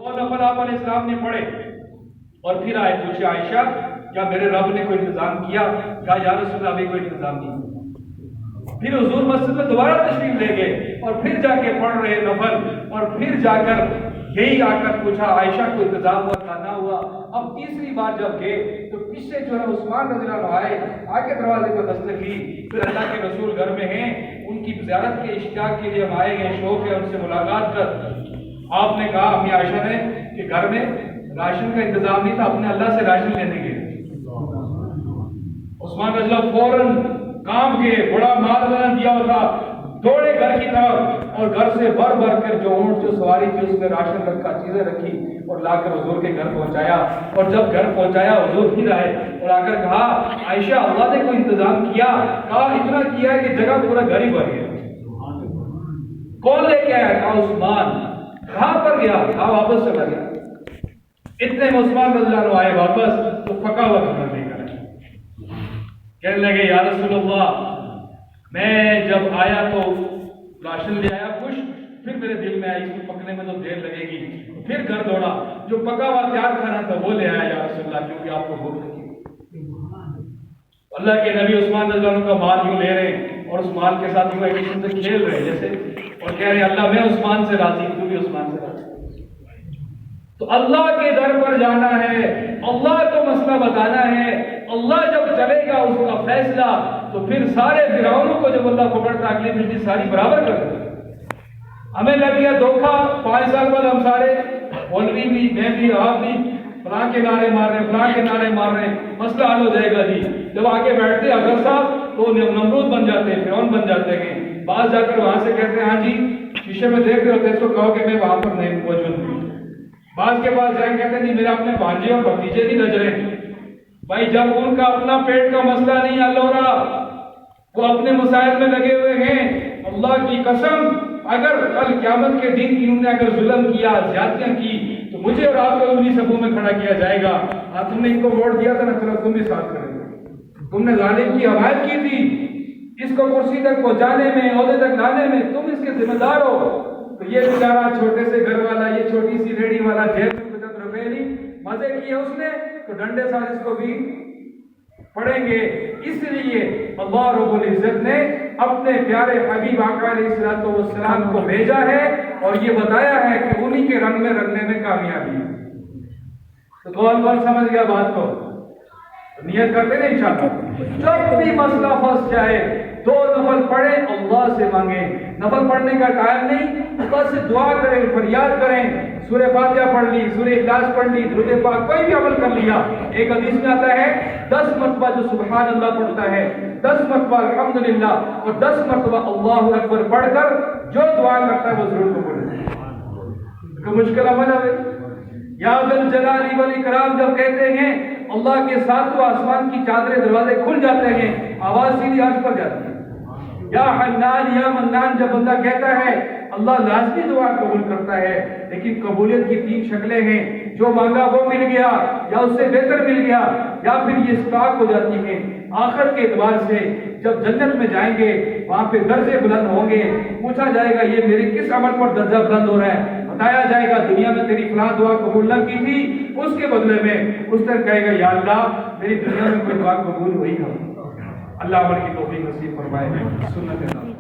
اور نفل آپ علیہ السلام نے پڑھے اور پھر آئے پوچھے عائشہ کیا میرے رب نے کوئی انتظام کیا؟ کہا یا رسول اللہ ابھی کوئی انتظام نہیں۔ پھر حضور مسجد میں دوبارہ تشریف لے گئے اور پھر جا کے پڑھ رہے نفل، اور پھر جا کر یہی آ کر پوچھا عائشہ کو انتظام ہوا تھا نہ ہوا۔ اب تیسری بار جب گئے تو پیچھے جو ہے عثمان رضی اللہ عنہ آئے، آگے دروازے کو دستک دی، پھر اللہ کے رسول گھر میں ہیں، ان کی زیارت کے اشتیاق کے لیے ہم آئے گئے، شوق ہے ان سے ملاقات کر۔ آپ نے کہا امی عائشہ نے کہ گھر میں راشن کا انتظام نہیں تھا، اپنے اللہ سے راشن لینے گئے۔ عثمان رضی اللہ فوراً کام کے بڑا مال بنا دیا ہوا تھا، دوڑے گھر کی طرف اور گھر سے بھر بھر کر جو اونٹ جو سواری تھی اس میں راشن رکھا، چیزیں رکھی اور لا کر حضور کے گھر پہنچایا۔ اور جب گھر پہنچایا حضور پھر آئے اور آ کر کہا عائشہ اللہ نے کوئی انتظام کیا؟ کہا اتنا کیا ہے کہ جگہ پورا گھر ہی بھر گیا۔ کون لے کے آیا؟ کہا عثمان۔ کہاں پر گیا؟ کہا واپس چلا گیا۔ اتنے میں عثمان رضی اللہ عنہ آئے واپس تو پکا ہوا کھانا لے کر کہنے لگے یا رسول اللہ میں جب آیا تو راشن لے آیا خوش، پھر میرے دل میں آئی اس کو پکنے میں تو دیر لگے گی، پھر گھر دوڑا جو پکا ہوا تیار کھانا تھا وہ لے آیا یا رسول اللہ کیونکہ آپ کو بھوک لگی۔ اللہ کے نبی عثمان رضی اللہ عنہ کا مال یوں لے رہے ہیں اور اس مال کے ساتھ یوں ایک دوسرے سے کھیل رہے جیسے، اور کہہ رہے اللہ میں عثمان سے راضی، تو بھی عثمان سے راضی۔ تو اللہ کے در پر جانا ہے، اللہ کو مسئلہ بتانا ہے، اللہ جب چلے گا اس کا فیصلہ تو پھر سارے فرعونوں کو جب اللہ پکڑتا اگلی پچھلی ساری برابر کر دیتا۔ ہمیں لگ گیا دھوکہ، 5 سال بعد ہم سارے مولوی بھی میں بھی آپ بھی فلاں کے نعرے مار رہے ہیں، فلاں کے نعرے مار رہے ہیں، مسئلہ حل ہو جائے گا جی۔ جب آگے بیٹھتے اگر صاحب تو نمرود بن جاتے ہیں، فرعون بن جاتے ہیں۔ بعض جا کر وہاں سے کہتے ہیں ہاں جی شیشے میں دیکھ رہے ہوتے ہیں تو کہو کہ میں وہاں پر نہیں موجود ہوں۔ بعض کے پاس جائیں کہتے ہیں نہیں میرے اپنے بھانجے اور بھتیجے نہیں نظر ہیں۔ بھائی جب ان کا اپنا پیٹ کا مسئلہ نہیں حل ہو رہا، وہ اپنے مسائل میں لگے ہوئے ہیں، اللہ کی قسم اگر کل قیامت کے دن انہوں نے اگر ظلم کیا، زیادتیاں کی تو مجھے اور آپ کو انہی صفوں میں کھڑا کیا جائے گا۔ ہاں تم نے ان کو ووٹ دیا تھا نا، چلو تم بھی ساتھ کریں گے۔ تم نے ظالم کی حمایت کی تھی، اس کو کرسی تک پہنچانے میں، عہدے تک لانے میں تم اس کے ذمہ دار ہو۔ تو یہ بیچارہ چھوٹے سے گھر والا، یہ چھوٹی سی ریڑھی والا جیب میں 50 روپے نہیں مزے کیے اس نے، تو ڈنڈے ساتھ اس کو بھی پڑھیں گے۔ اس لیے اللہ رب العزت نے اپنے پیارے حبیب آقا علیہ السلام کو بھیجا ہے اور یہ بتایا ہے کہ انہی کے رنگ میں رنگنے میں کامیابی ہے۔ تو کون سمجھ گیا بات کو؟ نیت کرتے نا انشاءاللہ جب بھی مسئلہ پھنس جائے 2 نفل پڑھیں، اللہ سے مانگیں۔ نفل پڑھنے کا ٹائم نہیں، اللہ سے دعا کریں، فریاد کریں، سورہ فاتحہ پڑھ لی، سورہ اخلاص پڑھ لی، درود پاک کوئی بھی عمل کر لیا۔ ایک حدیث میں آتا ہے 10 مرتبہ جو سبحان اللہ پڑھتا ہے، 10 مرتبہ الحمدللہ اور 10 مرتبہ اللہ اکبر پڑھ کر جو دعا کرتا ہے وہ ضرور قبول ہے۔ کوئی مشکل عمل ہے؟ یا ذل جلال والاکرام جب کہتے ہیں اللہ کے ساتھ آسمان کی چادریں دروازے کھل جاتے ہیں، آواز سیدھی عرش پر جاتی ہے۔ یا حنان یا منان جب بندہ کہتا ہے اللہ لازمی دعا قبول کرتا ہے، لیکن قبولیت کی 3 شکلیں ہیں، جو مانگا وہ مل گیا یا اس سے بہتر مل گیا، یا پھر یہ اسٹاک ہو جاتی ہے۔ آخرت کے اعتبار سے جب جنت میں جائیں گے وہاں پہ درجے بلند ہوں گے، پوچھا جائے گا یہ میرے کس عمل پر درجہ بلند ہو رہا ہے، بتایا جائے گا دنیا میں تیری فلاں دعا قبول نہ کی تھی، اس کے بدلے میں اس طرح کہے گا یا اللہ میری دنیا میں کوئی دعا قبول ہوئی ہے۔ اللہ عمل کی توفیق نصیب فرمائے۔ سنت